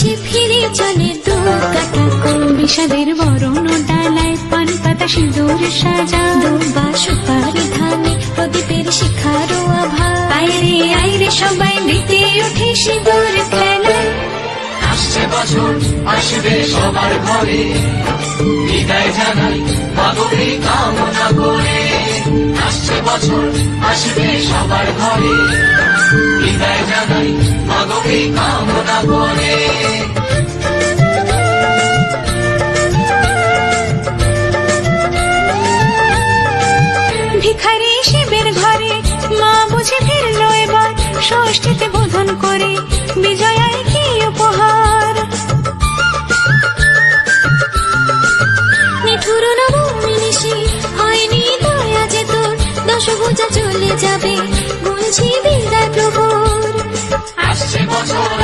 বুঝি ফিরে চলে দু কাটা কোন বিষাদের বরণ ডালায় পান পাতা সিঁদুর সাজা দুবা সুপারি ধানে প্রদীপের শিখারো আভা আইরে আইরে সবাই মেতে ওঠে সিঁদুর খেলায়। আসছে বছর আসবে সবার ঘরে, বিদায় জানাই মাগোকে কামনা করে। আসছে বছর আসবে সবার ঘরে, বিদায় জানাই মাগোকে কামনা করে। ভিখারি শিবের ঘরে মা বুঝে ফিরলো এবার ষষ্ঠীতে বোধন করে বিজয়ায় কি উপহার। নিঠুর নবমিনিষে হয়নি দয়া যে তোর দশভুজা চলে যাবে বলছি বিদায় প্রভুর। আসছে বছর